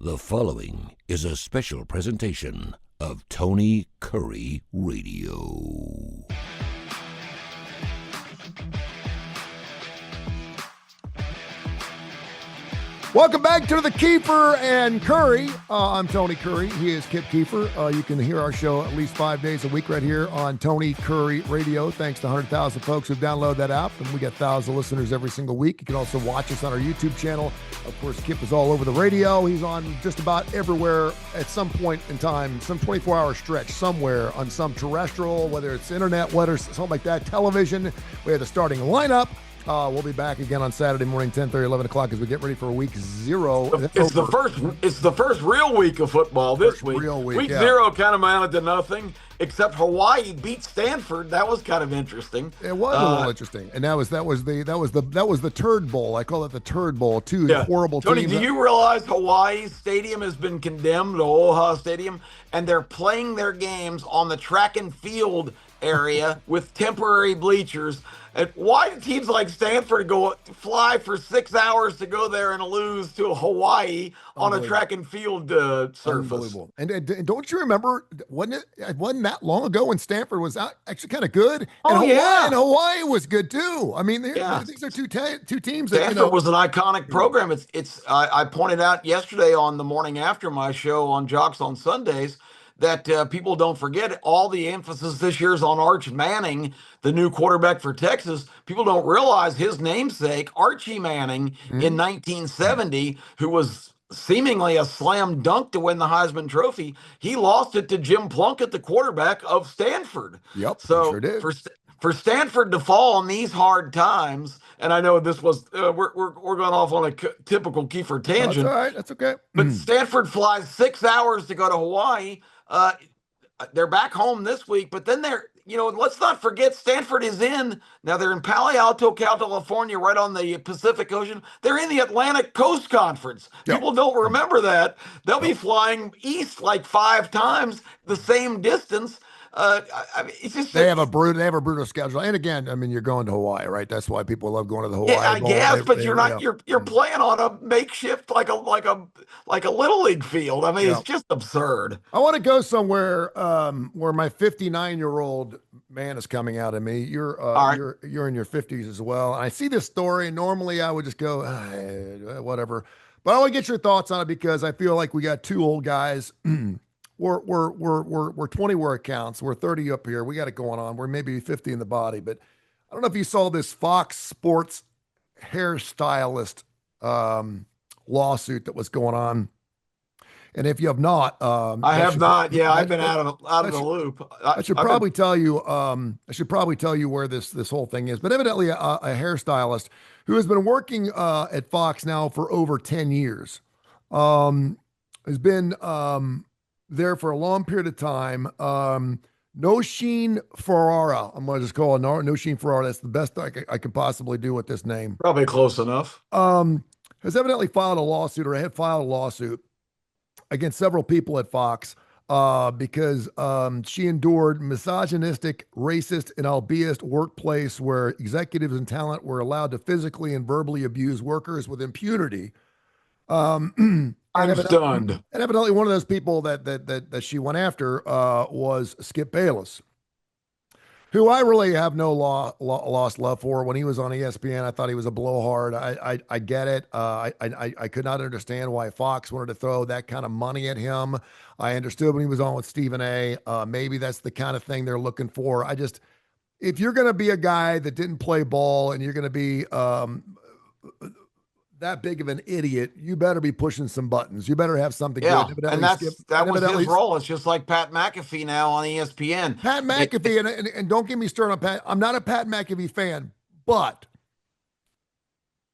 The following is a special presentation of Tony Kurre Radio. Welcome back to the Keefer and Kurre. I'm Tony Kurre. He is Kip Keefer. You can hear our show at least 5 days a week right here on Tony Kurre Radio. Thanks to 100,000 folks who've downloaded that app, and we get thousands of listeners every single week. You can also watch us on our YouTube channel. Of course, Kip is all over the radio. He's on just about everywhere at some point in time, some 24-hour stretch somewhere on some terrestrial, whether it's internet, whether it's something like that, television. We have the starting lineup. We'll be back again on Saturday morning, 10:30, 11 o'clock as we get ready for week zero. It's the first real week of football this week. Week zero kind of amounted to nothing, except Hawaii beat Stanford. That was kind of interesting. It was a little interesting, and that was the Turd Bowl. I call it the Turd Bowl. Two horrible Tony, teams. do you realize Hawaii's stadium has been condemned, the Aloha Stadium, and they're playing their games on the track and field area with temporary bleachers? And why do teams like Stanford fly for 6 hours to go there and lose to Hawaii on a track and field surface? Unbelievable. And don't you remember, wasn't that long ago when Stanford was actually kind of good? And and Hawaii was good too. I mean, these are two teams that Stanford was an iconic program. I pointed out yesterday on the morning after my show on Jocks on Sundays that people don't forget all the emphasis this year is on Arch Manning, the new quarterback for Texas. People don't realize his namesake, Archie Manning, in 1970, who was seemingly a slam dunk to win the Heisman Trophy. He lost it to Jim Plunkett, the quarterback of Stanford. Yep, so sure did. For Stanford to fall in these hard times, and I know this was we're going off on a typical Keefer tangent. That's all right. That's okay. But Stanford flies 6 hours to go to Hawaii. They're back home this week, but then let's not forget Stanford is they're in Palo Alto, California, right on the Pacific Ocean. They're in the Atlantic Coast Conference. Yep. People don't remember that. They'll be flying east like 5 times the same distance. It's just they have a brutal schedule. And again, I mean, you're going to Hawaii, right? That's why people love going to the Hawaii Bowl. I guess, but you're playing on a makeshift like a little league field. I mean, it's just absurd. I want to go somewhere where my 59-year-old man is coming out of me. You're in your 50s as well. And I see this story. Normally, I would just go whatever, but I want to get your thoughts on it because I feel like we got two old guys. We're 20 where it counts. We're 30 up here. We got it going on. We're maybe 50 in the body, but I don't know if you saw this Fox Sports hairstylist lawsuit that was going on. And if you have not, I have not. Yeah, I've been out of the loop. I should probably tell you. I should probably tell you where this whole thing is. But evidently, a hairstylist who has been working at Fox now for over 10 years has been there for a long period of time. Nosheen Ferrara. I'm going to just call it Nosheen Ferrara. That's the best I can possibly do with this name. Probably close enough. Has evidently filed a lawsuit or had filed a lawsuit against several people at Fox because she endured misogynistic, racist, and albeit workplace where executives and talent were allowed to physically and verbally abuse workers with impunity. I'm stunned. And evidently one of those people that she went after was Skip Bayless, who I really have no lost love for. When he was on ESPN, I thought he was a blowhard. I get it. I could not understand why Fox wanted to throw that kind of money at him. I understood when he was on with Stephen A. Maybe that's the kind of thing they're looking for. If you're going to be a guy that didn't play ball and you're going to be that big of an idiot, you better be pushing some buttons. You better have something good. And that was his role. It's just like Pat McAfee now on ESPN. Pat McAfee, and don't get me started on Pat. I'm not a Pat McAfee fan, but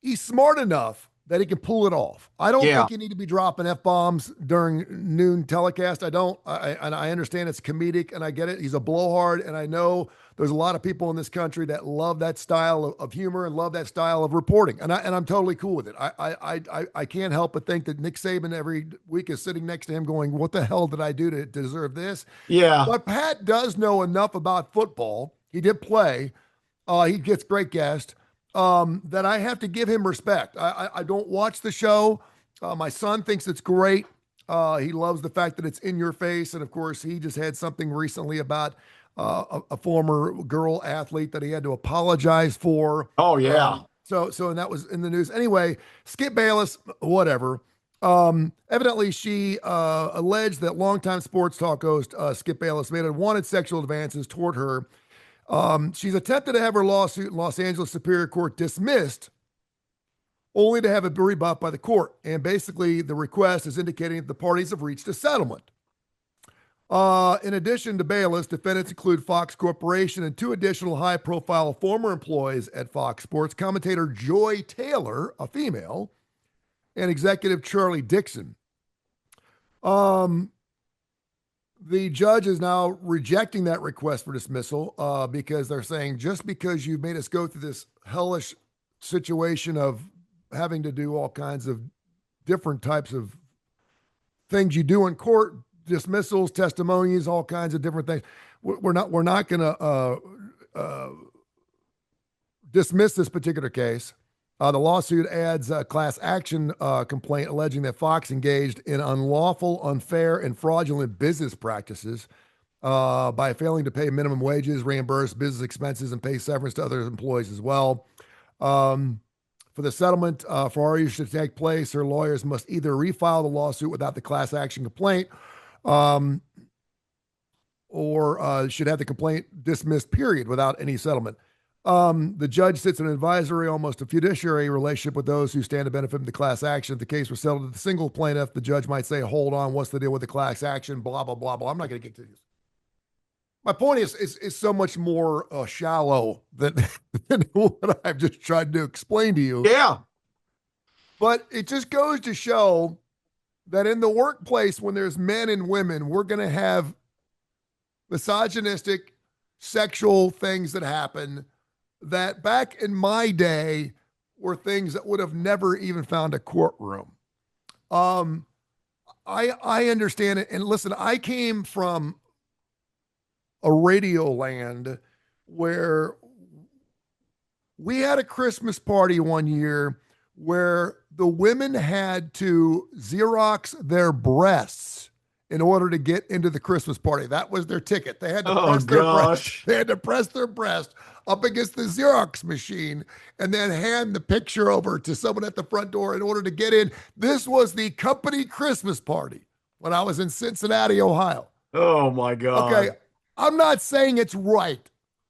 he's smart enough that he can pull it off. I don't think you need to be dropping F-bombs during noon telecast. I don't. I understand it's comedic, and I get it. He's a blowhard, and I know there's a lot of people in this country that love that style of humor and love that style of reporting, and I'm totally cool with it. I can't help but think that Nick Saban every week is sitting next to him going, what the hell did I do to deserve this? Yeah. But Pat does know enough about football. He did play. He gets great guests. That I have to give him respect. I don't watch the show. My son thinks it's great. He loves the fact that it's in your face. And of course, he just had something recently about a former girl athlete that he had to apologize for. Oh yeah. And that was in the news. Anyway, Skip Bayless, whatever. Evidently, she alleged that longtime sports talk host Skip Bayless made unwanted sexual advances toward her. She's attempted to have her lawsuit in Los Angeles Superior Court dismissed, only to have it rebuffed by the court. And basically, the request is indicating that the parties have reached a settlement. In addition to Bayless, defendants include Fox Corporation and two additional high-profile former employees at Fox Sports, commentator Joy Taylor, a female, and executive Charlie Dixon. The judge is now rejecting that request for dismissal because they're saying just because you made us go through this hellish situation of having to do all kinds of different types of things you do in court, dismissals, testimonies, all kinds of different things. We're not going to dismiss this particular case. The lawsuit adds a class action complaint alleging that Fox engaged in unlawful, unfair, and fraudulent business practices by failing to pay minimum wages, reimburse business expenses, and pay severance to other employees as well. For the settlement for arguments to take place, her lawyers must either refile the lawsuit without the class action complaint or should have the complaint dismissed, period, without any settlement. The judge sits in an advisory, almost a fiduciary relationship with those who stand to benefit from the class action. If the case was settled with the single plaintiff, the judge might say, hold on, what's the deal with the class action, blah, blah, blah, blah. I'm not going to get to this. My point is so much more shallow than what I've just tried to explain to you. Yeah. But it just goes to show that in the workplace, when there's men and women, we're going to have misogynistic, sexual things that happen that back in my day were things that would have never even found a courtroom. I understand it. And listen, I came from a radio land where we had a Christmas party one year where the women had to Xerox their breasts in order to get into the Christmas party. That was their ticket. They had to press their breast. They had to press their breast up against the Xerox machine and then hand the picture over to someone at the front door in order to get in. This was the company Christmas party when I was in Cincinnati, Ohio. Oh my God. Okay. I'm not saying it's right.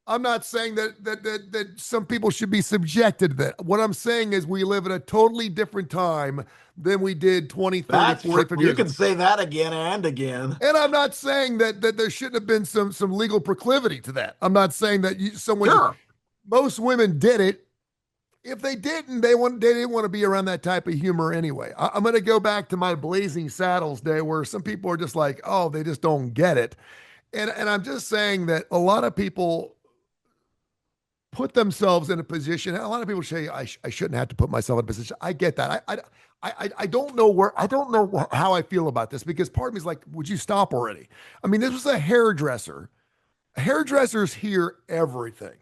I'm not saying that some people should be subjected to that. What I'm saying is we live in a totally different time than we did 20, 30, 40, 50 years You can say that again and again. And I'm not saying that there shouldn't have been some legal proclivity to that. I'm not saying that someone. Sure. Most women did it. If they didn't, they didn't want to be around that type of humor anyway. I'm going to go back to my Blazing Saddles day where some people are just like, oh, they just don't get it. And I'm just saying that a lot of people put themselves in a position. And a lot of people say I shouldn't have to put myself in a position. I get that. I don't know how I feel about this because part of me is like, would you stop already? I mean, this was a hairdresser. Hairdressers hear everything.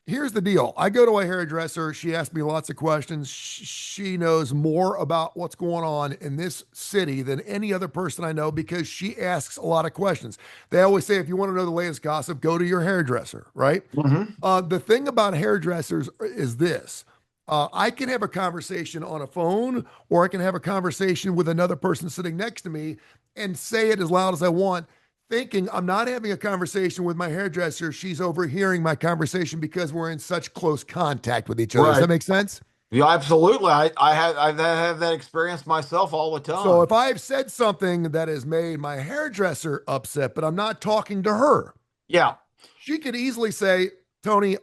Here's the deal. I go to a hairdresser. She asks me lots of questions. She knows more about what's going on in this city than any other person I know because she asks a lot of questions. They always say, if you want to know the latest gossip, go to your hairdresser, right? Mm-hmm. The thing about hairdressers is this. I can have a conversation on a phone or I can have a conversation with another person sitting next to me and say it as loud as I want, thinking I'm not having a conversation with my hairdresser. She's overhearing my conversation because we're in such close contact with each other. Right. Does that make sense? Yeah, absolutely. I have that experience myself all the time. So if I've said something that has made my hairdresser upset, but I'm not talking to her. Yeah. She could easily say, Tony,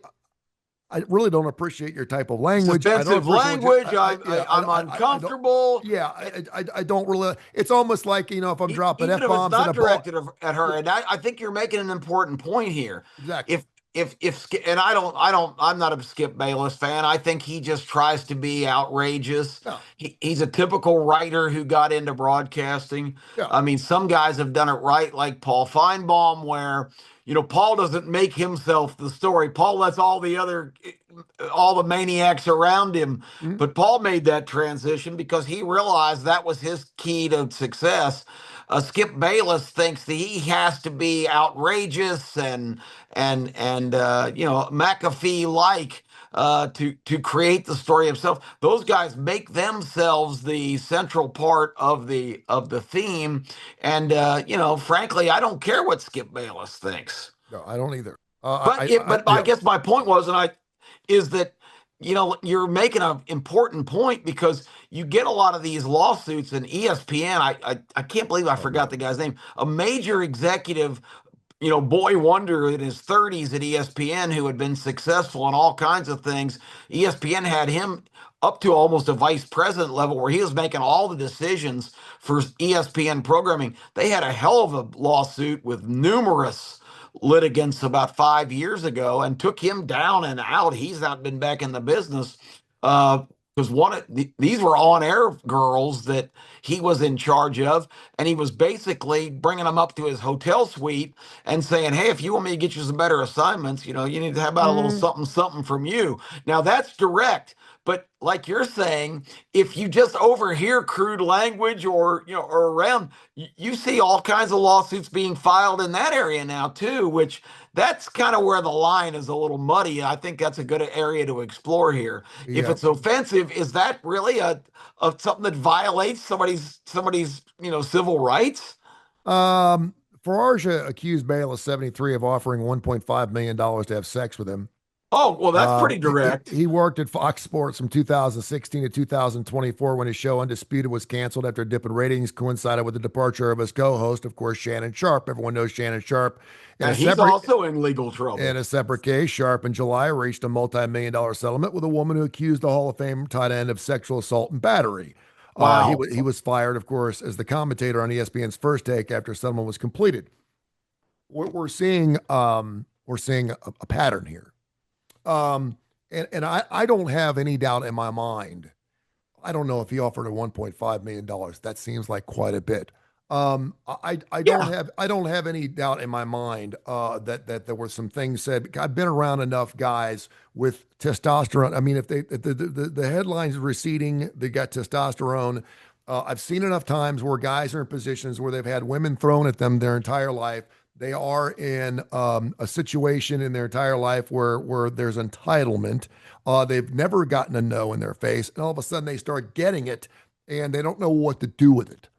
I really don't appreciate your type of language. Offensive language. I'm uncomfortable. I don't really. It's almost like, if I'm dropping Even F-bombs if it's in not a bar. directed at her, and I think you're making an important point here. Exactly. If and I'm not a Skip Bayless fan. I think he just tries to be outrageous. Yeah. He's a typical writer who got into broadcasting. Yeah. I mean, some guys have done it right, like Paul Feinbaum, where Paul doesn't make himself the story. Paul lets all the maniacs around him. Mm, But Paul made that transition because he realized that was his key to success. Skip Bayless thinks that he has to be outrageous and McAfee like to create the story himself. Those guys make themselves the central part of the theme, and frankly, I don't care what Skip Bayless thinks. no, I don't either. But I Yeah. guess my point was, is that you're making an important point because you get a lot of these lawsuits and ESPN. I can't believe I Oh forgot no. the guy's name. A major executive, boy wonder in his 30s at ESPN who had been successful in all kinds of things. ESPN had him up to almost a vice president level where he was making all the decisions for ESPN programming. They had a hell of a lawsuit with numerous litigants about 5 years ago and took him down and out. He's not been back in the business. Because these were on-air girls that he was in charge of, and he was basically bringing them up to his hotel suite and saying, "Hey, if you want me to get you some better assignments, you need to have about a little Mm, something, something from you." Now that's direct, but like you're saying, if you just overhear crude language or around, you see all kinds of lawsuits being filed in that area now too, which that's kind of where the line is a little muddy. I think that's a good area to explore here. If yeah. it's offensive, is that really a something that violates somebody's civil rights? Um, Farage accused Bayless, 73, of offering $1.5 million to have sex with him. Oh, well, that's pretty He, direct. he worked at Fox Sports from 2016 to 2024 when his show Undisputed was canceled after a dip in ratings coincided with the departure of his co-host, of course, Shannon Sharp. Everyone knows Shannon Sharp. In a And he's separate also in legal in trouble. a separate case, Sharp in July reached a multi-million dollar settlement with a woman who accused the Hall of Fame tight end of sexual assault and battery. Wow. He was fired, of course, as the commentator on ESPN's First Take after settlement was completed. We're seeing a pattern here. I don't have any doubt in my mind. I don't know if he offered a $1.5 million. That seems like quite a bit. Yeah. I don't have any doubt in my mind that there were some things said. I've been around enough guys with testosterone. I mean, if the headlines are receding, they got testosterone. I've seen enough times where guys are in positions where they've had women thrown at them their entire life. They are in a situation in their entire life where there's entitlement. They've never gotten a no in their face, and all of a sudden they start getting it, and they don't know what to do with it.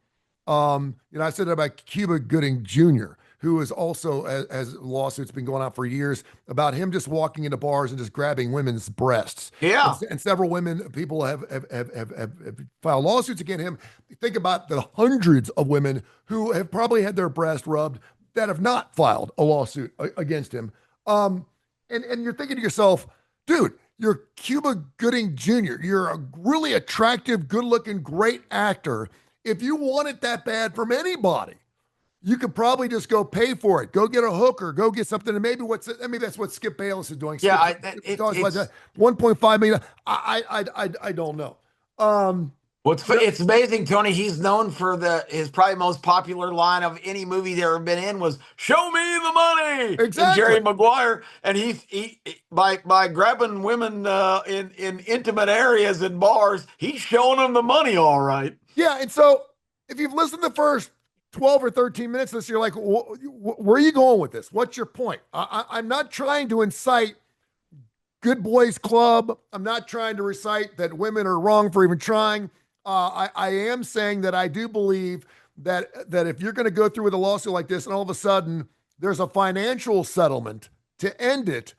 I said about Cuba Gooding Jr., who is also, as lawsuits been going on for years, about him just walking into bars and just grabbing women's breasts. Yeah. And several people have filed lawsuits against him. Think about the hundreds of women who have probably had their breast rubbed that have not filed a lawsuit against him. And you're thinking to yourself, dude, you're Cuba Gooding Jr. You're a really attractive, good-looking, great actor. If you want it that bad from anybody, you could probably just go pay for it. Go get a hooker. Go get something. And maybe that's what Skip Bayless is doing. Yeah. Skip, 1.5 million. I don't know. It's amazing, Tony. He's known for his probably most popular line of any movie he's ever been in was "Show me the money" in Exactly. Jerry Maguire, and he by grabbing women in intimate areas in bars, he's showing them the money, all right. Yeah, and so if you've listened to the first 12 or 13 minutes of this, you're like, where are you going with this? What's your point? I'm not trying to incite Good Boys Club. I'm not trying to recite that women are wrong for even trying. I am saying that I do believe that if you're going to go through with a lawsuit like this and all of a sudden there's a financial settlement to end it,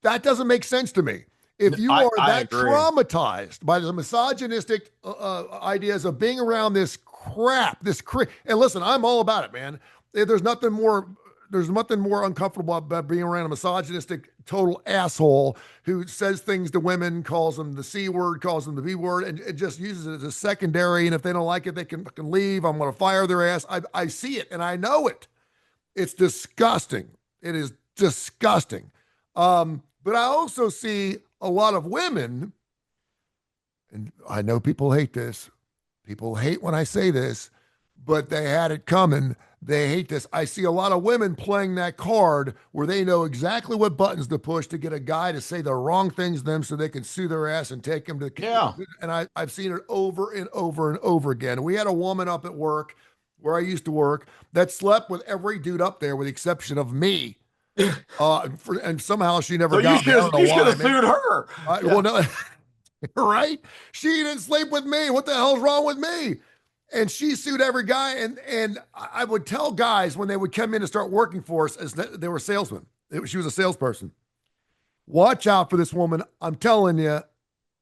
that doesn't make sense to me. If you are I that agree. traumatized by the misogynistic ideas of being around this crap, and listen, I'm all about it, man. There's nothing more uncomfortable about being around a misogynistic total asshole who says things to women, calls them the C word, calls them the B word, and it just uses it as a secondary. And if they don't like it, they can leave. I'm going to fire their ass. I see it and I know it. It's disgusting. It is disgusting. But I also see a lot of women, and I know people hate this. People hate when I say this, but they had it coming. They hate this. I see a lot of women playing that card where they know exactly what buttons to push to get a guy to say the wrong things to them so they can sue their ass and take him to Yeah. and I've seen it over and over and over again. We had a woman up at work where I used to work that slept with every dude up there with the exception of me. And somehow she never So got me. I don't know you should why. have sued her. Well, no, right? She didn't sleep with me. What the hell's wrong with me? And she sued every guy. And I would tell guys when they would come in to start working for us as they were salesmen. She was a salesperson. Watch out for this woman. I'm telling you,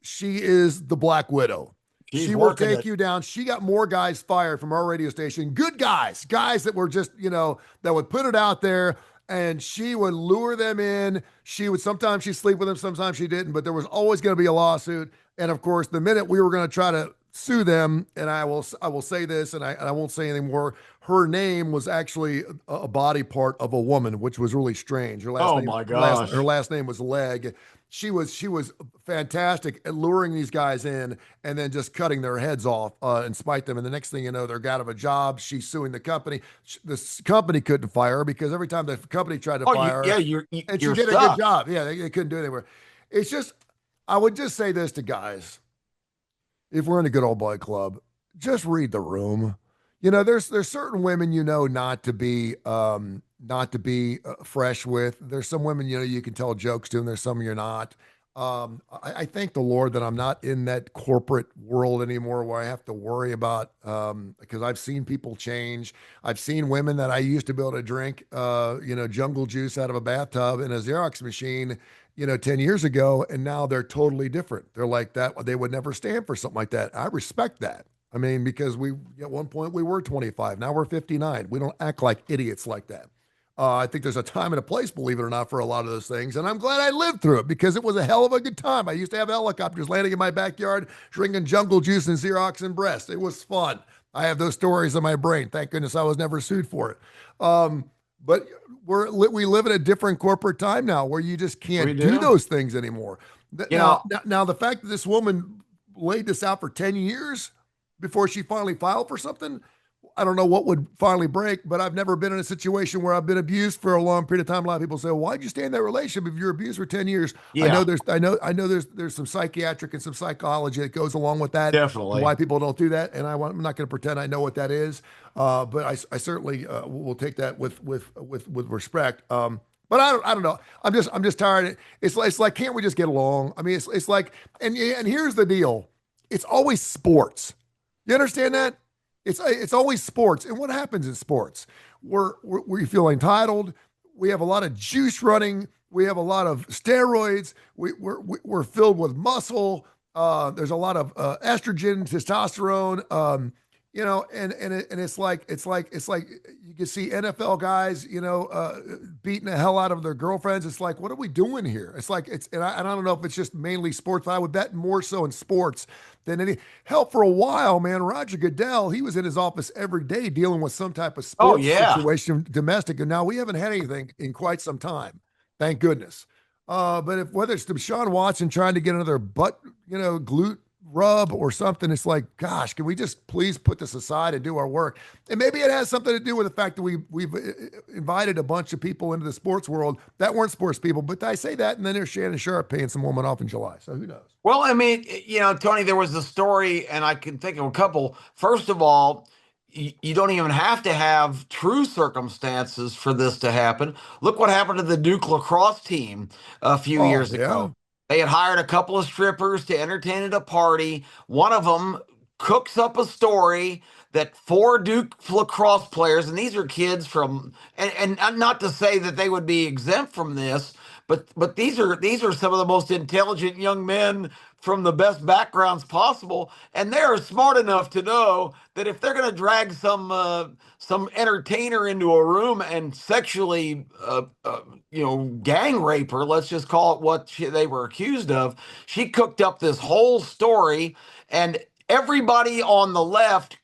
she is the Black Widow. She's She will working take it. you down. She got more guys fired from our radio station. Good guys, guys that were just, that would put it out there and she would lure them in. She would sometimes she'd sleep with them, sometimes she didn't, but there was always going to be a lawsuit. And of course, the minute we were going to try to sue them, and I will say this, and I won't say anything more. Her name was actually a body part of a woman, which was really strange. Her last Oh name, my gosh. her last name was Leg. She was fantastic at luring these guys in and then just cutting their heads off and spite them. And the next thing you know, they're out of a job. She's suing the company. The company couldn't fire her because every time the company tried to fire her, Yeah, and she you're did a stuck. good job. Yeah, they couldn't do it anywhere. It's just, I would just say this to guys: if we're in a good old boy club, just read the room. There's certain women not to be fresh with. There's some women you can tell jokes to, and there's some you're not. I thank the Lord that I'm not in that corporate world anymore where I have to worry about because I've seen people change. I've seen women that I used to be able to drink jungle juice out of a bathtub in a Xerox machine 10 years ago, and now they're totally different. They're like that. They would never stand for something like that. I respect that. I mean, because at one point we were 25, now we're 59. We don't act like idiots like that. I think there's a time and a place, believe it or not, for a lot of those things. And I'm glad I lived through it because it was a hell of a good time. I used to have helicopters landing in my backyard, drinking jungle juice and Xerox and breast. It was fun. I have those stories in my brain. Thank goodness I was never sued for it. But we live in a different corporate time now where you just can't do those things anymore. Now, the fact that this woman laid this out for 10 years before she finally filed for something, I don't know what would finally break, but I've never been in a situation where I've been abused for a long period of time. A lot of people say, well, "Why'd you stay in that relationship if you're abused for 10 years?" Yeah. I know there's some psychiatric and some psychology that goes along with that. Definitely. Why people don't do that, and I'm not going to pretend I know what that is, but I certainly will take that with respect. But I don't know. I'm just tired. It's like, can't we just get along? I mean, it's like, and here's the deal. It's always sports. You understand that? It's always sports. And what happens in sports? We feel entitled. We have a lot of juice running. We have a lot of steroids. We're filled with muscle. There's a lot of estrogen, testosterone. And it's like you can see NFL guys, beating the hell out of their girlfriends. It's like, what are we doing here? It's like and I don't know if it's just mainly sports, but I would bet more so in sports than any. Hell, for a while, man, Roger Goodell, he was in his office every day dealing with some type of sports situation, domestic, and now we haven't had anything in quite some time. Thank goodness. But whether it's Deshaun Watson trying to get another butt, glute rub or something, it's like, gosh, can we just please put this aside and do our work? And maybe it has something to do with the fact that we've invited a bunch of people into the sports world that weren't sports people. But I say that, and then there's Shannon Sharp paying some woman off in July. So who knows? Well, I mean, Tony, there was a story, and I can think of a couple. First of all, you don't even have to have true circumstances for this to happen. Look what happened to the Duke lacrosse team a few years ago. They had hired a couple of strippers to entertain at a party. One of them cooks up a story that 4 Duke lacrosse players, and these are kids from, and not to say that they would be exempt from this, but these are some of the most intelligent young men from the best backgrounds possible, and they are smart enough to know that if they're going to drag some entertainer into a room and sexually gang rape her, let's just call it what they were accused of. She cooked up this whole story, and everybody on the left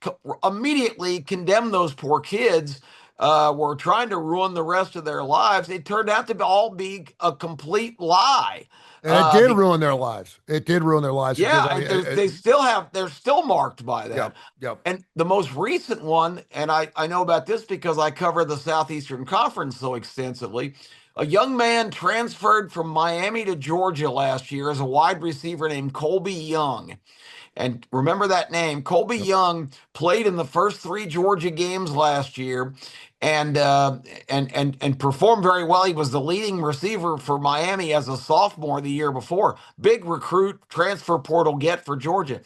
immediately condemned those poor kids. Were trying to ruin the rest of their lives. It turned out to all be a complete lie. And it did ruin their lives. It did ruin their lives because Yeah, they're still marked by that. Yep, yep. And the most recent one, and I know about this because I cover the Southeastern Conference so extensively. A young man transferred from Miami to Georgia last year as a wide receiver named Colby Young. And remember that name. Colby Young played in the first three Georgia games last year and performed very well. He was the leading receiver for Miami as a sophomore the year before. Big recruit, transfer portal get for Georgia.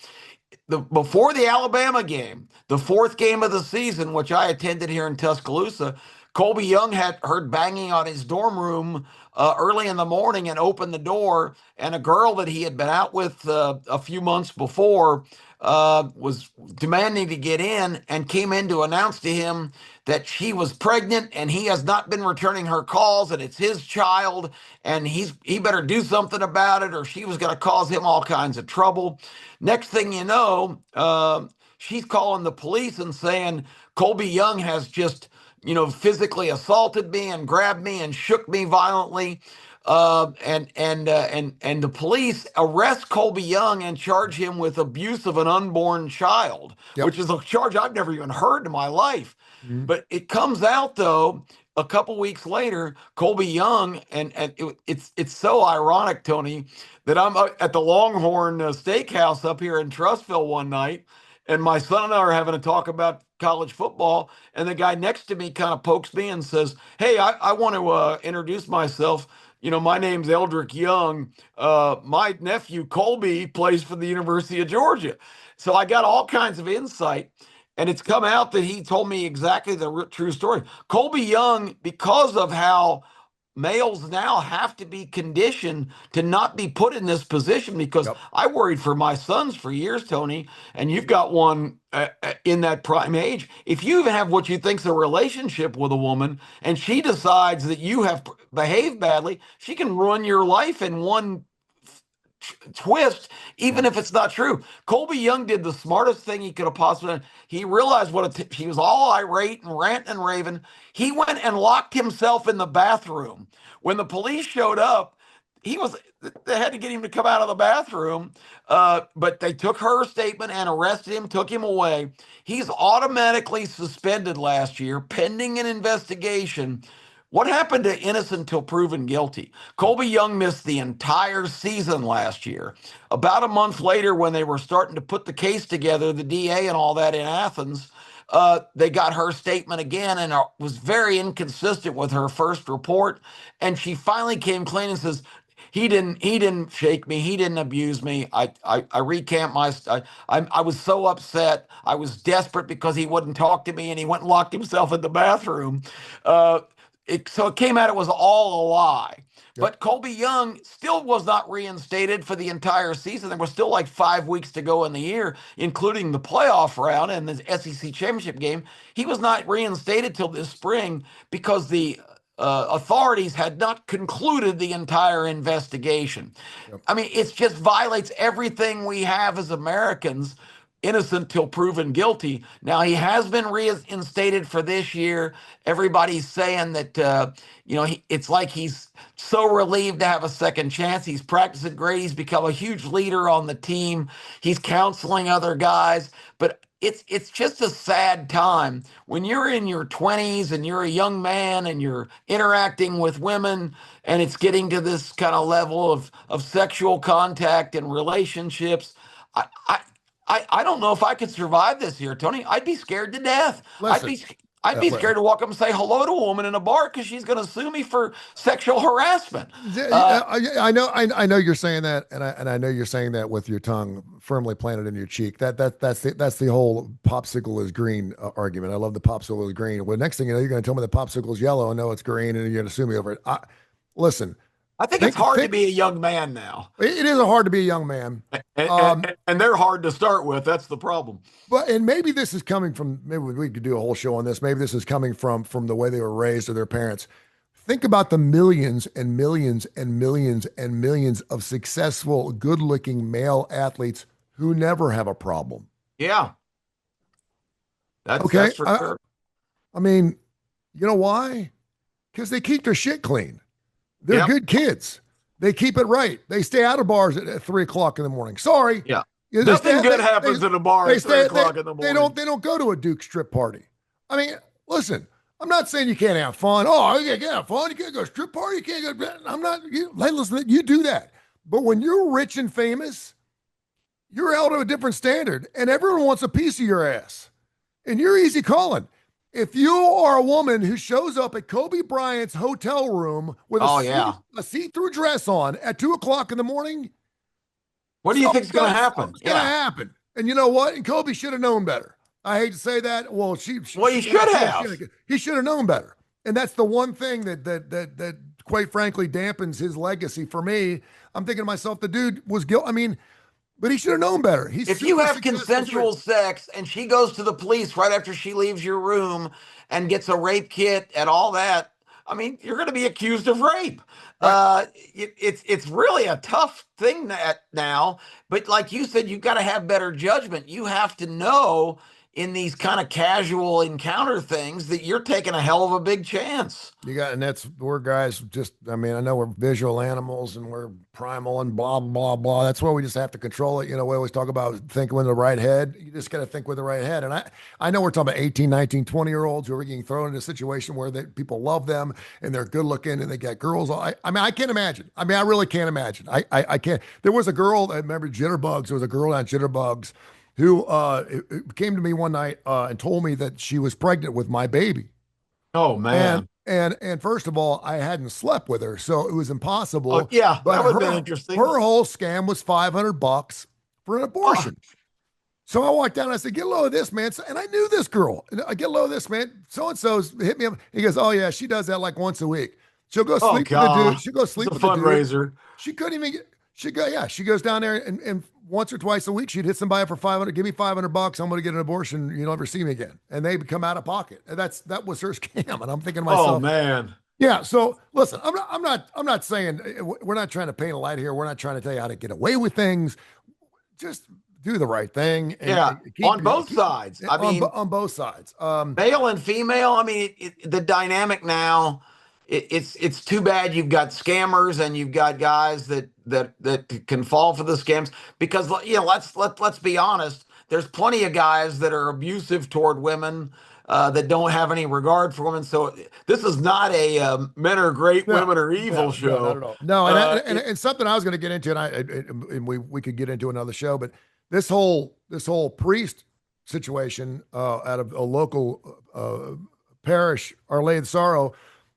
Before the Alabama game, the fourth game of the season, which I attended here in Tuscaloosa, Colby Young had heard banging on his dorm room early in the morning and opened the door. And a girl that he had been out with a few months before was demanding to get in and came in to announce to him that she was pregnant and he has not been returning her calls and it's his child and he better do something about it or she was going to cause him all kinds of trouble. Next thing you know, she's calling the police and saying Colby Young has just physically assaulted me and grabbed me and shook me violently. And the police arrest Colby Young and charge him with abuse of an unborn child, which is a charge I've never even heard in my life. Mm-hmm. But it comes out though a couple weeks later, Colby Young, it's so ironic, Tony, that I'm at the Longhorn Steakhouse up here in Trussville one night, and my son and I are having a talk about college football, and the guy next to me kind of pokes me and says, "Hey, I want to introduce myself. My name's Eldrick Young. My nephew Colby plays for the University of Georgia." So I got all kinds of insight, and it's come out that he told me exactly the true story. Colby Young, because of how males now have to be conditioned to not be put in this position, because I worried for my sons for years, Tony, and you've got one in that prime age. If you even have what you think's a relationship with a woman and she decides that you have behaved badly, she can ruin your life in one twist, even if it's not true. Colby Young did the smartest thing he could have possibly done. He realized he was all irate and ranting and raving. He went and locked himself in the bathroom. When the police showed up, they had to get him to come out of the bathroom, but they took her statement and arrested him, took him away. He's automatically suspended last year, pending an investigation. What happened to innocent till proven guilty? Colby Young missed the entire season last year. About a month later, when they were starting to put the case together, the DA and all that in Athens, they got her statement again and was very inconsistent with her first report. And she finally came clean and says, he didn't shake me. He didn't abuse me. I recant I was so upset. I was desperate because he wouldn't talk to me and he went and locked himself in the bathroom. So it came out it was all a lie. But Colby Young still was not reinstated for the entire season. There was still like 5 weeks to go in the year, including the playoff round and the SEC championship game. He was not reinstated till this spring because the authorities had not concluded the entire investigation. I mean, it just violates everything we have as Americans. Innocent till proven guilty. Now, he has been reinstated for this year. Everybody's saying that, it's like he's so relieved to have a second chance. He's practicing great. He's become a huge leader on the team. He's counseling other guys. But it's just a sad time when you're in your 20s and you're a young man and you're interacting with women and it's getting to this kind of level of sexual contact and relationships. I don't know if I could survive this here, Tony. I'd be scared to death. Listen, I'd be scared to walk up and say hello to a woman in a bar because she's going to sue me for sexual harassment. I know you're saying that, and I know you're saying that with your tongue firmly planted in your cheek. That's the whole popsicle is green argument. I love the popsicle is green. Well, next thing you know, you're going to tell me the popsicle is yellow. I know it's green, and you're going to sue me over it. Listen. I think it's hard to be a young man now. It is hard to be a young man. And they're hard to start with. That's the problem. And maybe this is coming from, maybe we could do a whole show on this. Maybe this is coming from the way they were raised or their parents. Think about the millions and millions and millions and millions of successful, good-looking male athletes who never have a problem. Yeah. That's for sure. I mean, you know why? Because they keep their shit clean. They're good kids. They keep it right. They stay out of bars at 3 o'clock in the morning. Sorry. Yeah. They Nothing stay, good happens in a bar they at three stay, o'clock in the morning. they don't go to a Duke strip party. I mean, listen, I'm not saying you can't have fun. Oh, you can't have fun. You can't go to a strip party. You can't go. I'm not, listen, you do that. But when you're rich and famous, you're held to a different standard, and everyone wants a piece of your ass. And you're easy calling. If you are a woman who shows up at Kobe Bryant's hotel room with Oh yeah. a see-through dress on at 2 o'clock in the morning, What do you think is going to happen? something's gonna Yeah. happen. And you know what? And Kobe should have known better. I hate to say that. Well, Well, you should have. He should have known better. And that's the one thing that quite frankly dampens his legacy for me. I'm thinking to myself, the dude was guilty. I mean, but he should have known better. He's If you have consensual sex and she goes to the police right after she leaves your room and gets a rape kit and all that, I mean, you're going to be accused of rape. Right. It's really a tough thing now. But like you said, you've got to have better judgment. You have to know in these kind of casual encounter things that you're taking a hell of a big chance. And we're guys just, I mean, I know we're visual animals and we're primal and blah, blah, blah. That's why we just have to control it. You know, we always talk about thinking with the right head. You just got to think with the right head. And I know we're talking about 18, 19, 20-year-olds who are getting thrown into a situation where people love them and they're good looking and they got girls. I mean, I can't imagine. I mean, I really can't imagine. I can't. There was a girl, I remember Jitterbugs. There was a girl on Jitterbugs who came to me one night and told me that she was pregnant with my baby. Oh man. And first of all, I hadn't slept with her, so it was impossible. Oh, yeah, but that would have been interesting. Her whole scam was $500 for an abortion. Oh. So I walked down and I said, "Get a load of this, man." And I knew this girl. And I get a load of this, man. So and so's hit me up. He goes, "Oh yeah, she does that like once a week. She'll go sleep with the dude. She'll go sleep with the fundraiser. Dude. She couldn't even get. She goes down there and once or twice a week she'd hit somebody for 500. Give me $500. I'm going to get an abortion. You don't ever see me again. And they become out of pocket. And that was her scam. And I'm thinking to myself, oh man. Yeah. So listen, I'm not saying we're not trying to paint a light here. We're not trying to tell you how to get away with things. Just do the right thing. And on both sides. I mean, on both sides. Male and female. I mean, the dynamic now. It's too bad you've got scammers and you've got guys that can fall for the scams because let's be honest. There's plenty of guys that are abusive toward women that don't have any regard for women. So this is not a men are great, women are evil show. No, not at all. No, and something I was going to get into, and we could get into another show, but this whole priest situation out of a local parish, Our Lady of Sorrow.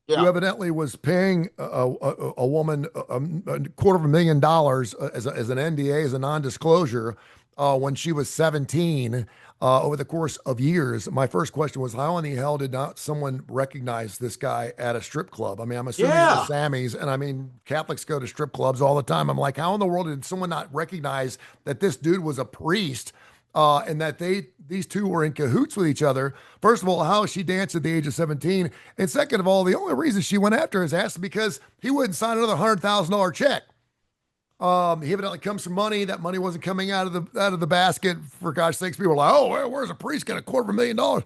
Yeah. Who evidently was paying a woman $250,000 as an NDA, as a non-disclosure, when she was 17 over the course of years. My first question was, how in the hell did not someone recognize this guy at a strip club? I mean, I'm assuming it was Sammy's, and I mean, Catholics go to strip clubs all the time. I'm like, how in the world did someone not recognize that this dude was a priest? And that these two were in cahoots with each other. First of all, how she danced at the age of 17. And second of all, the only reason she went after his ass is because he wouldn't sign another $100,000 check. He evidently comes from money. That money wasn't coming out of the basket. For gosh sakes, people were like, oh, where's a priest got $250,000?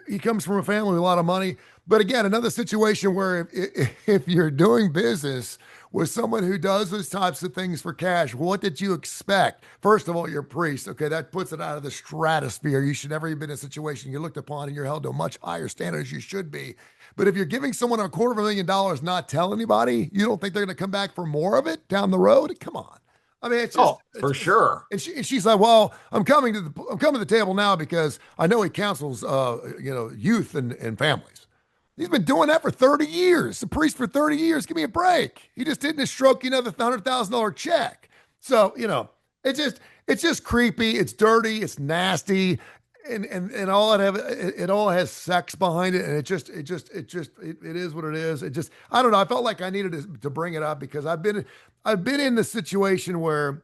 He comes from a family with a lot of money. But again, another situation where if you're doing business with someone who does those types of things for cash, what did you expect? First of all, you're a priest. Okay, that puts it out of the stratosphere. You should never have been in a situation you're looked upon and you're held to a much higher standard as you should be. But if you're giving someone $250,000, not tell anybody, you don't think they're going to come back for more of it down the road? Come on. I mean, it's just for sure. And she's like, well, I'm coming to the table now because I know he counsels, youth and families. He's been doing that for 30 years. A priest for 30 years. Give me a break. He just didn't stroke another $100,000 check. So, it's just creepy. It's dirty. It's nasty. And all it all has sex behind it. And it is what it is. I don't know. I felt like I needed to bring it up because I've been in the situation where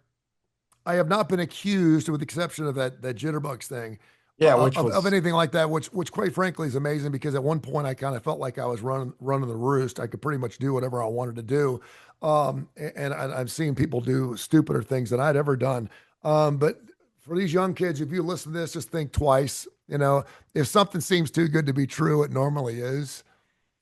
I have not been accused, with the exception of that Jitterbugs thing. Yeah, of anything like that, which quite frankly is amazing because at one point I kind of felt like I was running the roost. I could pretty much do whatever I wanted to do, and I've seen people do stupider things than I'd ever done. But for these young kids, if you listen to this, just think twice. If something seems too good to be true, it normally is.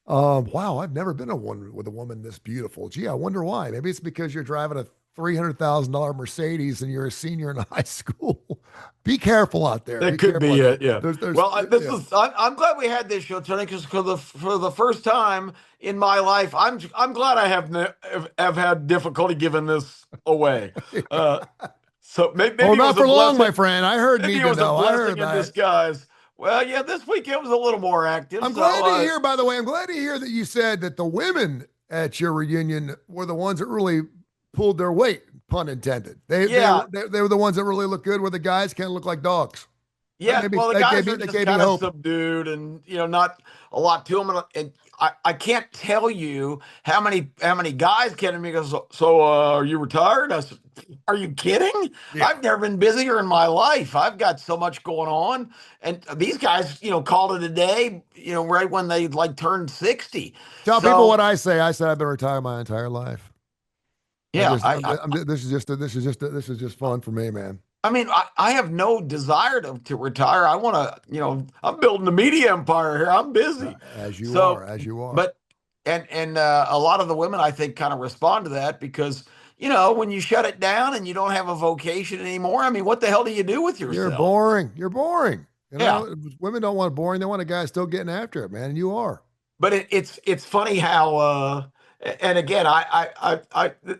Wow, I've never been a one with a woman this beautiful. Gee, I wonder why. Maybe it's because you're driving a $300,000 Mercedes and you're a senior in high school. Be careful out there. Be That could careful be out there. it. Yeah. There's, Well, this yeah. is. I'm glad we had this show tonight because for the first time in my life, I'm glad I have had difficulty giving this away. Uh, so Oh, maybe it not was a for long, my blessing. friend. I heard Maybe need it to was a know. I heard blessing in that. disguise. Well, yeah, this week it was a little more active. I'm So glad to hear, by the way, I'm glad to hear that you said that the women at your reunion were the ones that really pulled their weight, pun intended. yeah, They were the ones that really look good, where the guys kind of look like dogs. yeah. Maybe Well, the that gave guys me are that just gave me kind of hope. subdued, and not a lot to them. And I can't tell you how many guys came to me and goes, so are you retired? I said, are you kidding? Yeah. I've never been busier in my life. I've got so much going on, and these guys, called it a day. Right when they like turned 60. Tell people what So I say. I said I've been retired my entire life. yeah, This is just fun for me, man. I mean, I have no desire to retire. I want to, I'm building a media empire here. I'm busy. As you are, So, as you are. but, and a lot of the women, I think, kind of respond to that because, when you shut it down and you don't have a vocation anymore, I mean, what the hell do you do with You're yourself? boring. You're boring. Yeah. Women don't want boring. They want a guy still getting after it, man. And you are. But it's funny how and again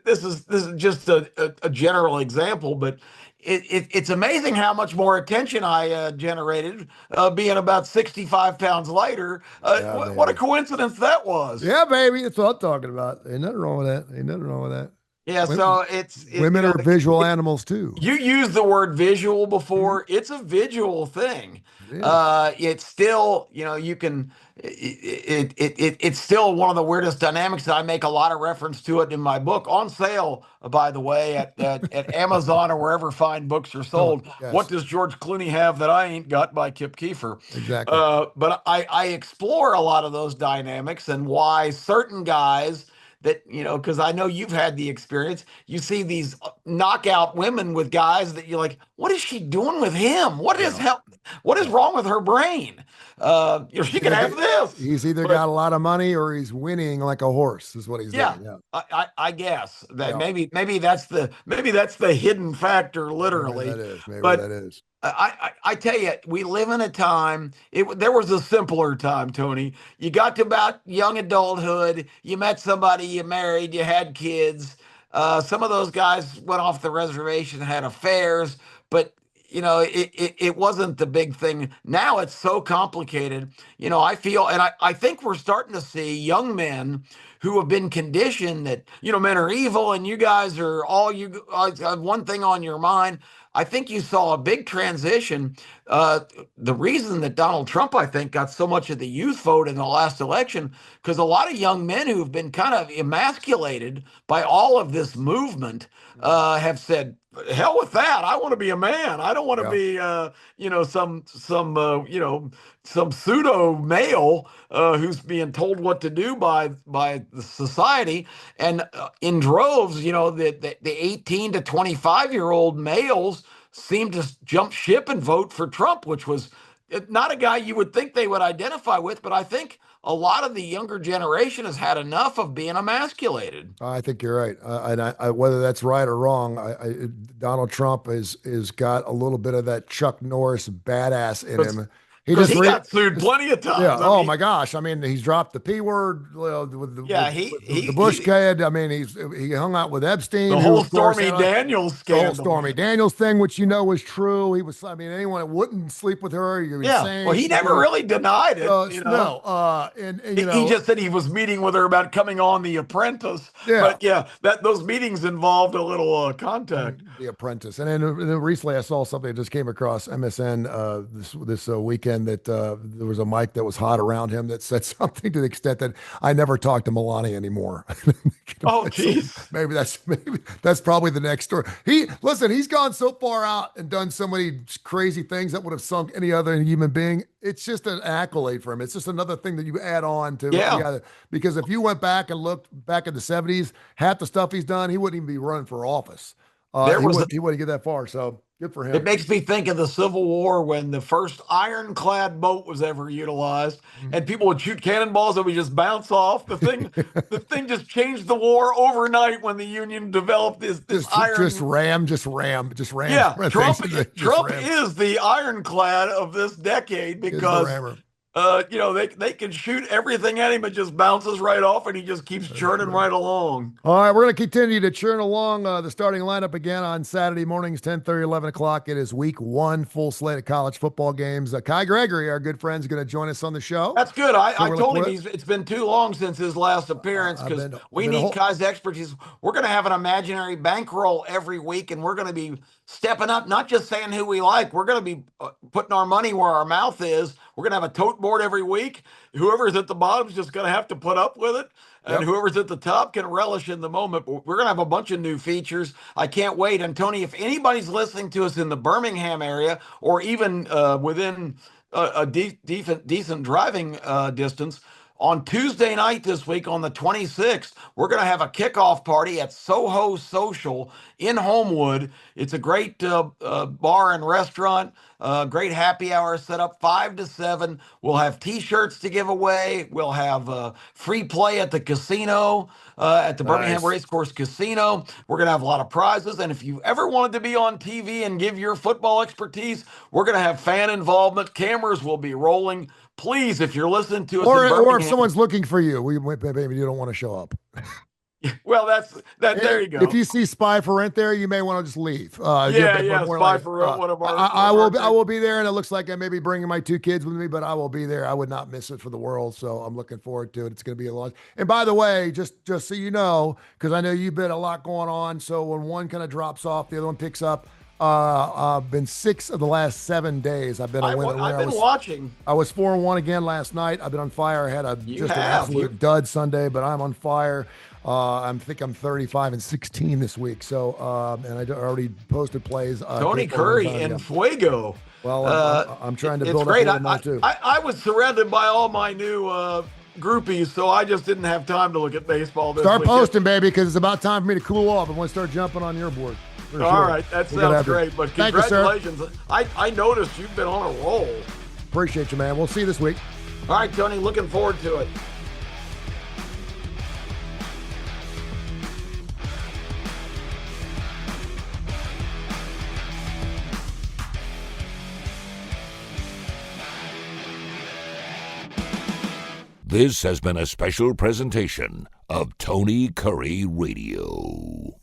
this is just a general example, but it's amazing how much more attention I generated being about 65 pounds lighter. Yeah, What a baby. coincidence that was. Yeah, baby. That's what I'm talking about. Ain't nothing wrong with that. Ain't nothing wrong with that. Yeah, Women, so it's women are visual animals too. you used the word visual Mhm. before. It's a visual thing. It is. It's still, you can. It's still one of the weirdest dynamics. I make a lot of reference to it in my book, on sale, by the way, at Amazon or wherever fine books are sold. What Yes, does George Clooney have that I ain't got, by Kip Keefer? exactly. But I explore a lot of those dynamics and why certain guys that because I know you've had the experience. You see these knockout women with guys that you're like, what is she doing with him? Yeah. What is Yeah. wrong with her brain? She He's can either, have this. he's either But got a lot of money or he's winning like a horse, is what he's yeah, doing. Yeah. I guess that Yeah. maybe that's the hidden factor, Maybe that literally. is. Maybe But that is. I tell you, we live in a time. There was a simpler time, Tony. You got to about young adulthood. You met somebody, you married, you had kids. Some of those guys went off the reservation, had affairs, but it wasn't the big thing. Now it's so complicated. I feel, and I think we're starting to see young men who have been conditioned that men are evil, and you guys are all you have one thing on your mind. I think you saw a big transition. The reason that Donald Trump, I think, got so much of the youth vote in the last election, because a lot of young men who've been kind of emasculated by all of this movement have said, "Hell with that! I want to be a man. I don't want to Yeah. be, some pseudo male who's being told what to do by the society." And in droves, the 18 to 25-year-old males seemed to jump ship and vote for Trump, which was not a guy you would think they would identify with. But I think a lot of the younger generation has had enough of being emasculated. I think you're right. And whether that's right or wrong, Donald Trump is got a little bit of that Chuck Norris badass in Because him. He because just he re got sued plenty of Yeah. times. I Oh mean, my gosh. I mean, he's dropped the P word with yeah, the Bush kid. I mean, he hung out with Epstein, the who whole of course Stormy had Daniels the whole scandal. Stormy Daniels thing, which was true. He was. I mean, anyone that wouldn't sleep with her, you're Yeah, well, insane. he never really denied it. No. And He just said he was meeting with her about coming on The Apprentice. yeah. But yeah, that those meetings involved a little contact. The Apprentice, and then recently I saw something that just came across MSN this weekend that there was a mic that was hot around him that said something to the extent that I never talk to Melania anymore. Oh, So geez. maybe that's probably the next story. He's gone so far out and done so many crazy things that would have sunk any other human being. It's just an accolade for him. It's just another thing that you add on to Yeah. because if you went back and looked back in the 70s, half the stuff he's done, he wouldn't even be running for office. There He was wouldn't get that far. So Good for It him. makes me think of the Civil War when the first ironclad boat was ever utilized, and people would shoot cannonballs that would just bounce off. The thing just changed the war overnight when the Union developed this Just iron. ram. Just Yeah, things. Just Trump ram. is the ironclad of this decade Is the because rammer. they can shoot everything at him. It just bounces right off, and he just keeps That's churning right. right along. All right, we're going to continue to churn along the starting lineup again on Saturday mornings, 10:30, 11 o'clock. It is week one, full slate of college football games. Kai Gregory, our good friend, is going to join us on the show. That's good. So I we're told him looking it's been too long since his last appearance I've because been, I've we been a need whole, Kai's expertise. We're going to have an imaginary bankroll every week, and we're going to be stepping up, not just saying who we like. We're going to be putting our money where our mouth is. We're going to have a tote board every week. Whoever's at the bottom is just going to have to put up with it. And Yep. whoever's at the top can relish in the moment. But we're going to have a bunch of new features. I can't wait. And Tony, if anybody's listening to us in the Birmingham area or even within decent driving distance, on Tuesday night this week, on the 26th, we're going to have a kickoff party at Soho Social in Homewood. It's a great bar and restaurant, great happy hour set up 5 to 7. We'll have T-shirts to give away. We'll have free play at the casino, at the Birmingham Nice. Racecourse Casino. We're going to have a lot of prizes. And if you ever wanted to be on TV and give your football expertise, we're going to have fan involvement. Cameras will be rolling. Please, if you're listening to us in or if Birmingham, someone's looking for you, maybe you don't want to show up. well, that's that. There you go. If you see Spy for Rent there, you may want to just leave. Yeah. More Spy like, for Rent, one of our. I will be there, and it looks like I may be bringing my 2 kids with me, but I will be there. I would not miss it for the world, so I'm looking forward to it. It's going to be a lot. And by the way, just so you know, because I know you've been a lot going on, so when one kind of drops off, the other one picks up. I've been 6 of the last 7 days. I've been a winner. I've been watching. I was 4-1 again last night. I've been on fire. I had an absolute dud Sunday, but I'm on fire. I think I'm 35-16 this week. So, and I already posted plays. Tony Curry and Fuego. Well, I'm trying to build great. up a too. I was surrounded by all my new groupies, so I just didn't have time to look at baseball this Start weekend. posting, baby, because it's about time for me to cool off. I want to start jumping on your board. All right, that sounds great. But Thank you, congratulations. I noticed you've been on a roll. Appreciate you, man. We'll see you this week. All right, Tony, looking forward to it. This has been a special presentation of Tony Curre Radio.